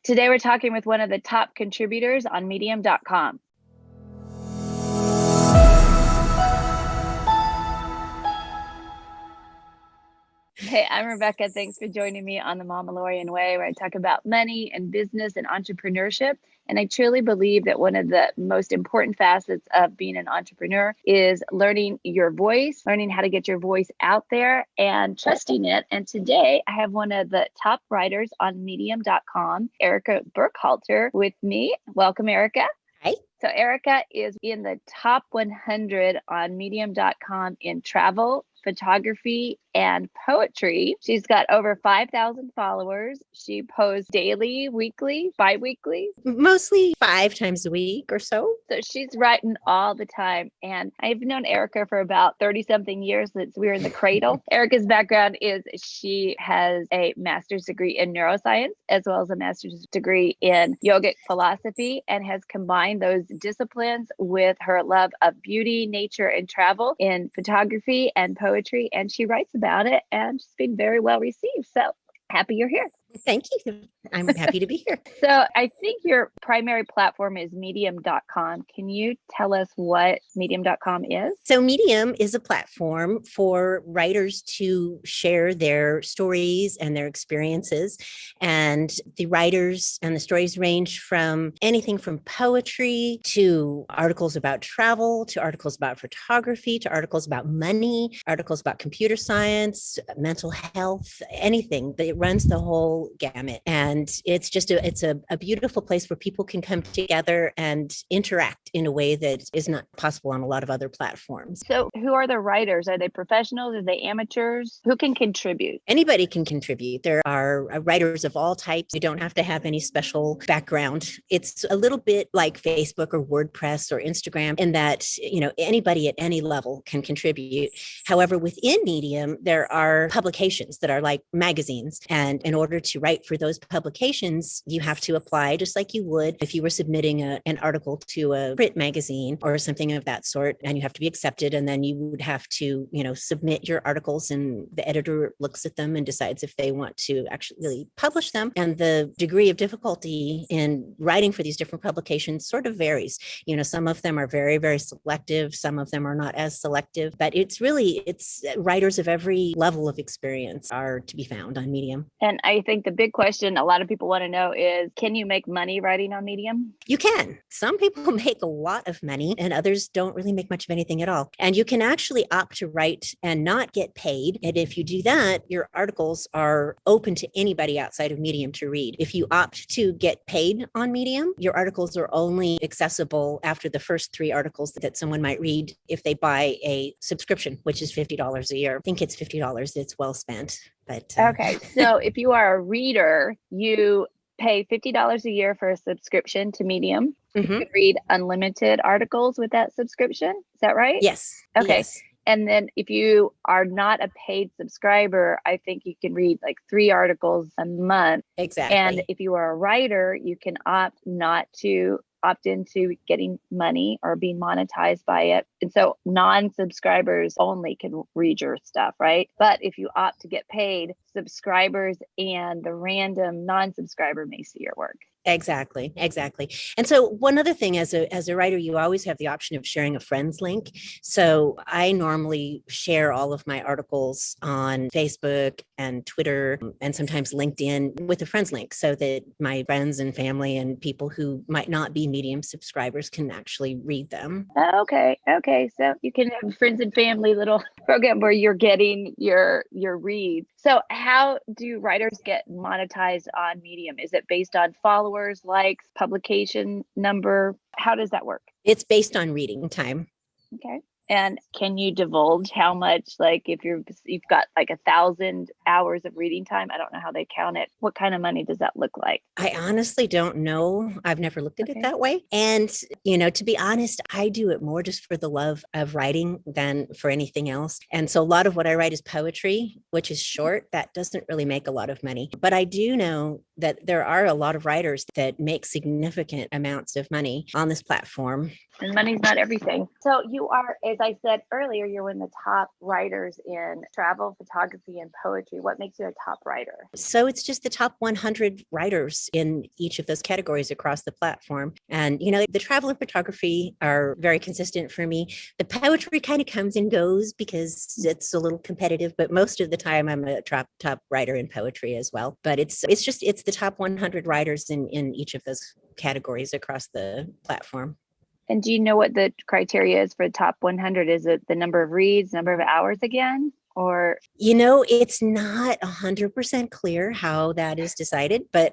Today we're talking with one of the top contributors on Medium.com. Hey, I'm Rebecca. Thanks for joining me on the Mandalorian Way, where I talk about money and business and entrepreneurship. And I truly believe that one of the most important facets of being an entrepreneur is learning your voice, learning how to get your voice out there and trusting it. And today I have one of the top writers on Medium.com, Erika Burkhalter, with me. Welcome, Erika. Hi. So Erika is in the top 100 on Medium.com in travel, photography, and poetry. She's got over 5,000 followers. She posts daily, weekly, bi-weekly. Mostly 5 times a week or so. So she's writing all the time. And I've known Erika for about 30-something years since we were in the cradle. Erika's background is she has a master's degree in neuroscience, as well as a master's degree in yogic philosophy, and has combined those disciplines with her love of beauty, nature, and travel in photography and poetry. And she writes about it, and she's been very well received. So happy you're here. Thank you. I'm happy to be here. So I think your primary platform is Medium.com. Can you tell us what Medium.com is? So Medium is a platform for writers to share their stories and their experiences. And the writers and the stories range from anything from poetry to articles about travel, to articles about photography, to articles about money, articles about computer science, mental health, anything. It runs the whole gamut. And it's just a beautiful place where people can come together and interact in a way that is not possible on a lot of other platforms. So who are the writers? Are they professionals? Are they amateurs? Who can contribute? Anybody can contribute. There are writers of all types. You don't have to have any special background. It's a little bit like Facebook or WordPress or Instagram in that, anybody at any level can contribute. However, within Medium, there are publications that are like magazines. And in order to write for those publications, you have to apply just like you would if you were submitting an article to a print magazine or something of that sort, and you have to be accepted. And then you would have to, submit your articles, and the editor looks at them and decides if they want to actually publish them. And the degree of difficulty in writing for these different publications sort of varies. Some of them are very, very selective. Some of them are not as selective, but it's writers of every level of experience are to be found on Medium. And I think the big question a lot of people want to know is, can you make money writing on Medium? You can. Some people make a lot of money and others don't really make much of anything at all. And you can actually opt to write and not get paid. And if you do that, your articles are open to anybody outside of Medium to read. If you opt to get paid on Medium, your articles are only accessible after the first 3 articles that someone might read if they buy a subscription, which is $50 a year. I think it's $50. It's well spent. But okay. So if you are a reader, you pay $50 a year for a subscription to Medium. You can read unlimited articles with that subscription. Is that right? Yes. Okay. Yes. And then if you are not a paid subscriber, I think you can read like 3 articles a month. Exactly. And if you are a writer, you can opt into getting money or being monetized by it. And so non-subscribers only can read your stuff, right? But if you opt to get paid, subscribers and the random non-subscriber may see your work. Exactly. And so one other thing, as a writer, you always have the option of sharing a friend's link. So I normally share all of my articles on Facebook and Twitter and sometimes LinkedIn with a friend's link so that my friends and family and people who might not be Medium subscribers can actually read them. Okay. So you can have friends and family little program where you're getting your reads. So how do writers get monetized on Medium? Is it based on followers, likes, publication number? How does that work? It's based on reading time. Okay. And can you divulge how much, like if you've got like 1,000 hours of reading time, I don't know how they count it. What kind of money does that look like? I honestly don't know. I've never looked at it that way. And, to be honest, I do it more just for the love of writing than for anything else. And so a lot of what I write is poetry, which is short. That doesn't really make a lot of money. But I do know that there are a lot of writers that make significant amounts of money on this platform. And money's not everything. So you are a as I said earlier, you're one of the top writers in travel, photography, and poetry. What makes you a top writer? So it's just the top 100 writers in each of those categories across the platform. And, the travel and photography are very consistent for me. The poetry kind of comes and goes because it's a little competitive, but most of the time I'm a top writer in poetry as well. But it's the top 100 writers in each of those categories across the platform. And do you know what the criteria is for top 100? Is it the number of reads, number of hours again? Or it's not 100% clear how that is decided, but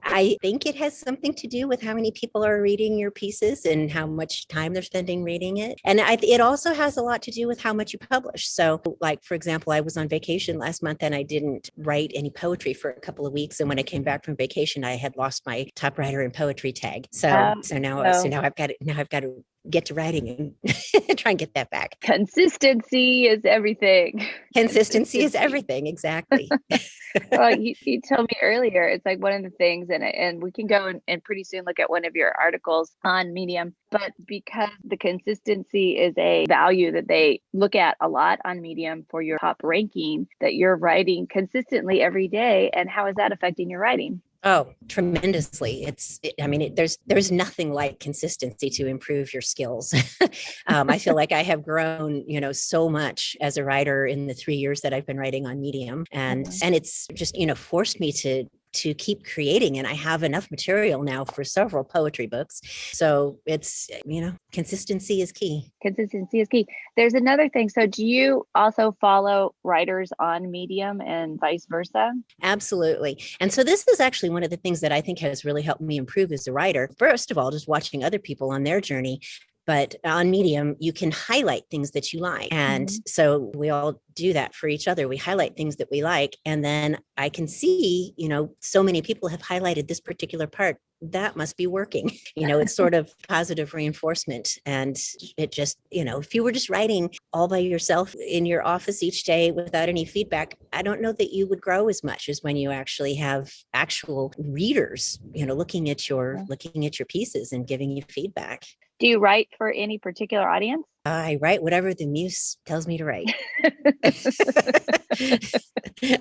I think it has something to do with how many people are reading your pieces and how much time they're spending reading it. And it also has a lot to do with how much you publish. So, like, for example, I was on vacation last month and I didn't write any poetry for a couple of weeks. And when I came back from vacation, I had lost my top writer in poetry tag. So now I've got it. Now I've got to get to writing and try and get that back. Consistency is everything. Consistency is everything. Exactly. Well, you told me earlier, it's like one of the things, and we can go and pretty soon look at one of your articles on Medium, but because the consistency is a value that they look at a lot on Medium for your top ranking, that you're writing consistently every day. And how is that affecting your writing? Oh, tremendously. There's nothing like consistency to improve your skills. I feel like I have grown, so much as a writer in the 3 years that I've been writing on Medium. And it's just, forced me to keep creating. And I have enough material now for several poetry books. So it's, consistency is key. Consistency is key. There's another thing. So do you also follow writers on Medium and vice versa? Absolutely. And so this is actually one of the things that I think has really helped me improve as a writer. First of all, just watching other people on their journey. But on Medium, you can highlight things that you like. And so we all do that for each other. We highlight things that we like. And then I can see, so many people have highlighted this particular part. That must be working. It's sort of positive reinforcement. And it just, if you were just writing all by yourself in your office each day without any feedback, I don't know that you would grow as much as when you actually have actual readers, looking at your pieces and giving you feedback. Do you write for any particular audience? I write whatever the muse tells me to write.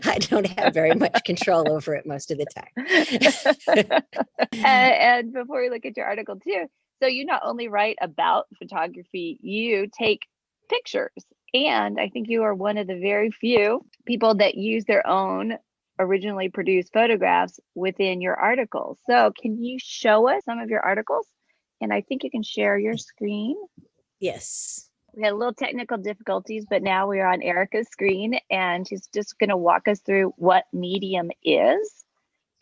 I don't have very much control over it most of the time. And before we look at your article too, so you not only write about photography, you take pictures. And I think you are one of the very few people that use their own originally produced photographs within your articles. So can you show us some of your articles? And I think you can share your screen. Yes. We had a little technical difficulties, but now we're on Erika's screen and she's just going to walk us through what Medium is.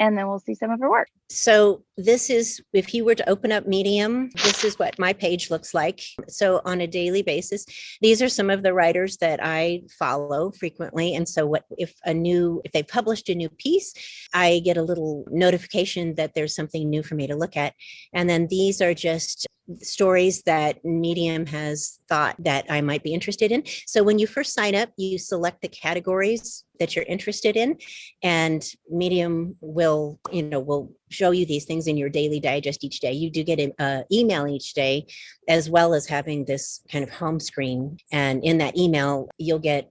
And then we'll see some of her work. So this is, if you were to open up Medium, this is what my page looks like. So on a daily basis, these are some of the writers that I follow frequently. And so if they published a new piece, I get a little notification that there's something new for me to look at. And then these are just stories that Medium has thought that I might be interested in. So when you first sign up, you select the categories that you're interested in, and Medium will show you these things in your daily digest each day. You do get an email each day, as well as having this kind of home screen. And in that email, you'll get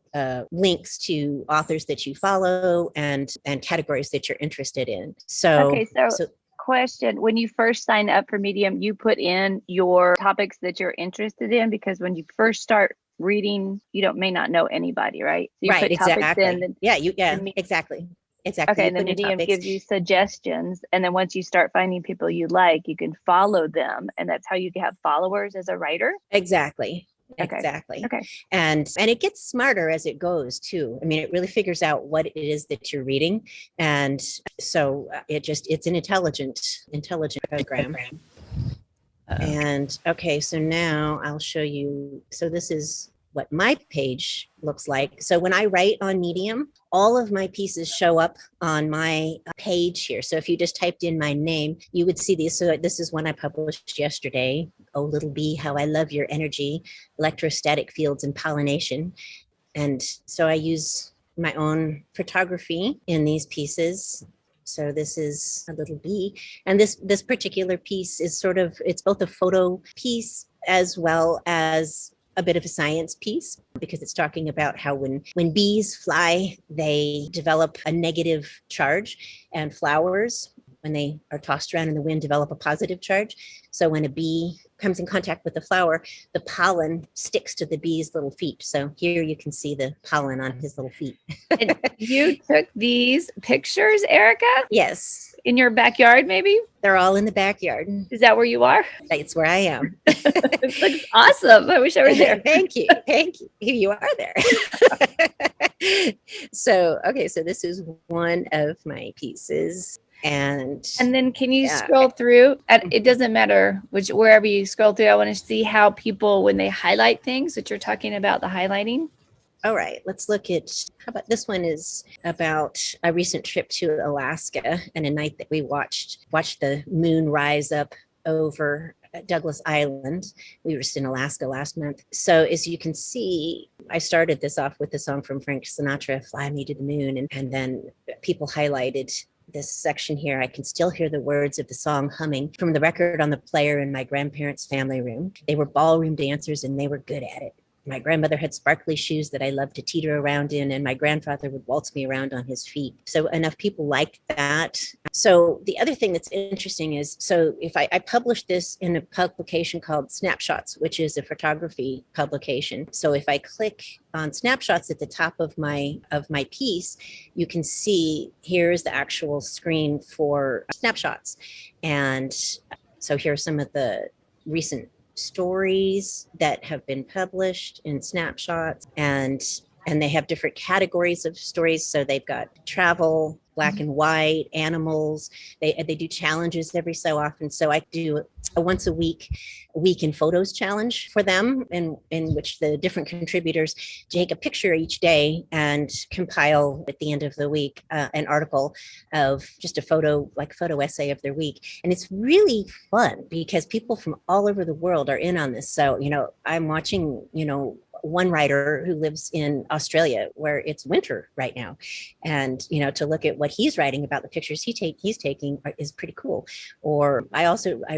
links to authors that you follow and categories that you're interested in. So question, when you first sign up for Medium, you put in your topics that you're interested in, because when you first start reading, you may not know anybody, right? So you right, put exactly. Exactly. Exactly. Okay, and then Medium gives you suggestions, and then once you start finding people you like, you can follow them, and that's how you have followers as a writer. Exactly. Okay. Exactly. Okay. And it gets smarter as it goes too. I mean, it really figures out what it is that you're reading. And so it's an intelligent program. And okay, so now I'll show you. So this is what my page looks like. So when I write on Medium, all of my pieces show up on my page here. So if you just typed in my name, you would see these. So this is one I published yesterday. Oh, little bee, how I love your energy, electrostatic fields and pollination. And so I use my own photography in these pieces. So this is a little bee. And this particular piece is it's both a photo piece as well as a bit of a science piece because it's talking about how when bees fly, they develop a negative charge, and flowers, when they are tossed around in the wind, develop a positive charge. So when a bee comes in contact with the flower, the pollen sticks to the bee's little feet. So here you can see the pollen on his little feet. And you took these pictures, Erika? Yes. In your backyard, maybe? They're all in the backyard. Is that where you are? That's where I am. It looks awesome. I wish I were there. Thank you. Thank you. You are there. So this is one of my pieces. And then can you scroll through? And it doesn't matter wherever you scroll through. I want to see how people, when they highlight things, that you're talking about the highlighting. All right, let's look at, how about this one is about a recent trip to Alaska and a night that we watched the moon rise up over Douglas Island. We were just in Alaska last month. So as you can see, I started this off with the song from Frank Sinatra, Fly Me to the Moon, and then people highlighted this section here. I can still hear the words of the song humming from the record on the player in my grandparents' family room. They were ballroom dancers and they were good at it. My grandmother had sparkly shoes that I loved to teeter around in, and my grandfather would waltz me around on his feet. So enough people liked that. So the other thing that's interesting is, so if I published this in a publication called SnapShots, which is a photography publication. So if I click on Snapshots at the top of my piece, you can see here's the actual screen for Snapshots. And so here are some of the recent stories that have been published in Snapshots, and they have different categories of stories. So they've got travel, black and white, animals. They do challenges every so often. So I do a once a week in photos challenge for them, in which the different contributors take a picture each day and compile at the end of the week an article of just a photo essay of their week. And it's really fun because people from all over the world are in on this. So, I'm watching, one writer who lives in Australia where it's winter right now. And, to look at what he's writing about the pictures he's taking is pretty cool. Or I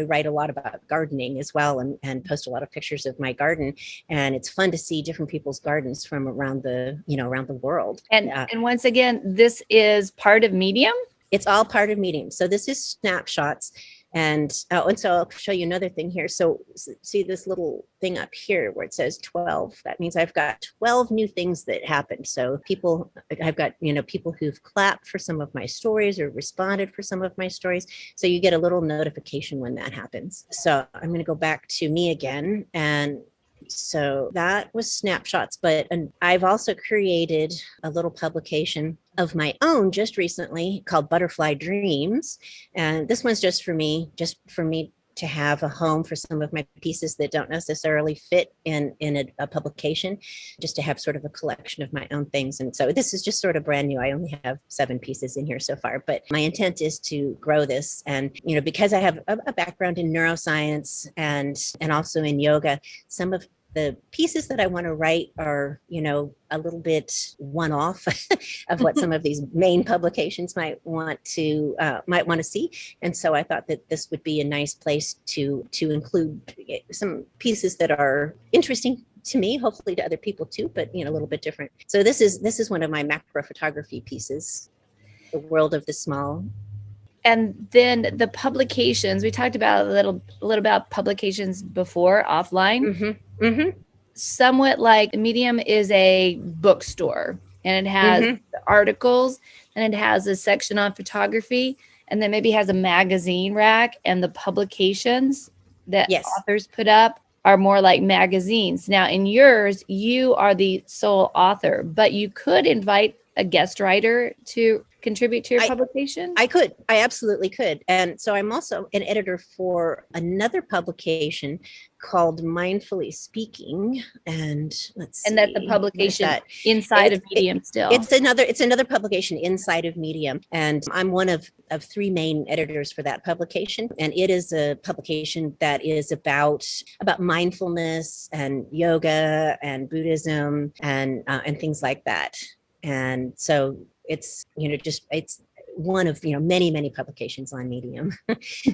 write a lot about gardening as well, and post a lot of pictures of my garden. And it's fun to see different people's gardens from around the world. And once again, this is part of Medium? It's all part of Medium. So this is Snapshots. And so I'll show you another thing here. So see this little thing up here where it says 12. That means I've got 12 new things that happened. So I've got, people who've clapped for some of my stories or responded for some of my stories. So you get a little notification when that happens. So I'm going to go back to me again. And so that was Snapshots, but I've also created a little publication of my own just recently called Butterfly Dreams. And this one's just for me to have a home for some of my pieces that don't necessarily fit in a publication, just to have sort of a collection of my own things. And so this is just sort of brand new. I only have 7 pieces in here so far, but my intent is to grow this. And, because I have a background in neuroscience and also in yoga, some of the pieces that I want to write are, a little bit one-off of what some of these main publications might want to see. And so I thought that this would be a nice place to include some pieces that are interesting to me, hopefully to other people too, but a little bit different. So this is one of my macro photography pieces, The World of the Small. And then the publications, we talked about a little about publications before offline. Mm-hmm. Mm-hmm. Somewhat like Medium is a bookstore, and it has articles, and it has a section on photography, and then maybe has a magazine rack, and the publications that authors put up are more like magazines. Now in yours, you are the sole author, but you could invite a guest writer to contribute to your publication? I absolutely could. And so I'm also an editor for another publication called Mindfully Speaking. And let's see. And that's a publication inside of Medium still. It's another publication inside of Medium. And I'm one of 3 main editors for that publication. And it is a publication that is about mindfulness and yoga and Buddhism and things like that. And so it's one of, many publications on Medium.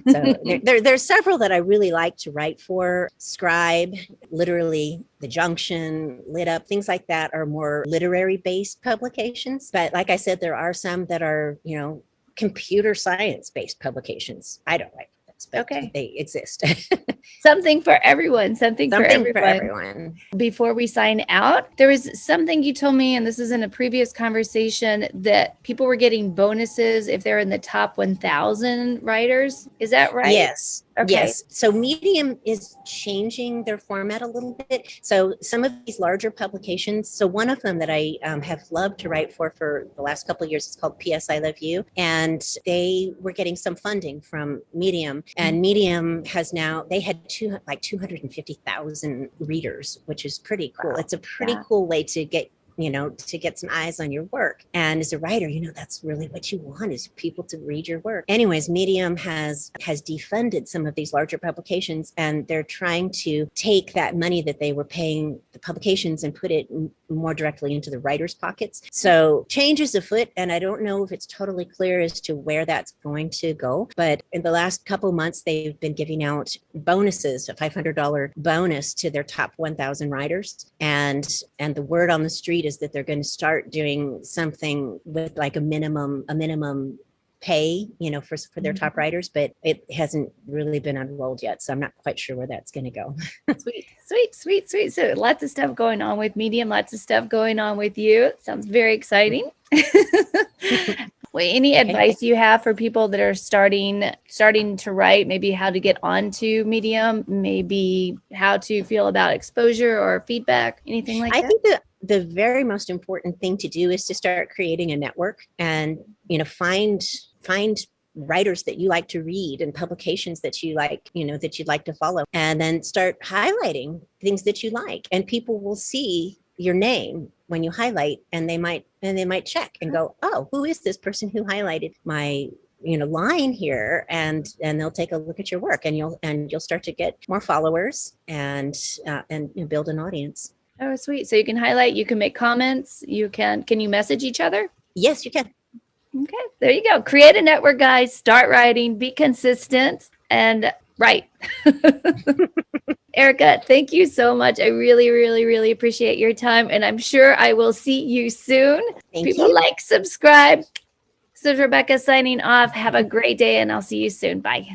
So there's several that I really like to write for. Scribe, literally The Junction, Lit Up, things like that are more literary based publications. But like I said, there are some that are, computer science based publications. I don't like those, but they exist. Something for everyone. Something for everyone. Before we sign out, there was something you told me, and this is in a previous conversation, that people were getting bonuses if they're in the top 1,000 writers. Is that right? Yes. Okay. Yes. So Medium is changing their format a little bit. So some of these larger publications, so one of them that I have loved to write for the last couple of years is called P.S. I Love You. And they were getting some funding from Medium. And Medium has now, they had 250,000 readers, which is pretty cool. Wow. It's a pretty cool way to get some eyes on your work. And as a writer, that's really what you want, is people to read your work. Anyways, Medium has defunded some of these larger publications, and they're trying to take that money that they were paying the publications and put it more directly into the writers' pockets. So change is afoot, and I don't know if it's totally clear as to where that's going to go. But in the last couple months, they've been giving out bonuses, a $500 bonus to their top 1,000 writers. And the word on the street is that they're going to start doing something with like a minimum pay, for their top writers, but it hasn't really been unrolled yet. So I'm not quite sure where that's going to go. Sweet. So lots of stuff going on with Medium, lots of stuff going on with you. Sounds very exciting. Well, any advice you have for people that are starting to write, maybe how to get onto Medium, maybe how to feel about exposure or feedback, anything like that? I think the very most important thing to do is to start creating a network and, find writers that you like to read and publications that you like, that you'd like to follow, and then start highlighting things that you like, and people will see your name when you highlight, and they might check and go, oh, who is this person who highlighted my line here, and they'll take a look at your work, and you'll start to get more followers and build an audience. Oh, sweet. So you can highlight, you can make comments, can you message each other? Yes, you can. Okay, there you go. Create a network, guys. Start writing, be consistent, and write. Erika, thank you so much. I really, really, really appreciate your time, and I'm sure I will see you soon. People like, subscribe. This is Rebecca signing off. Have a great day, and I'll see you soon. Bye.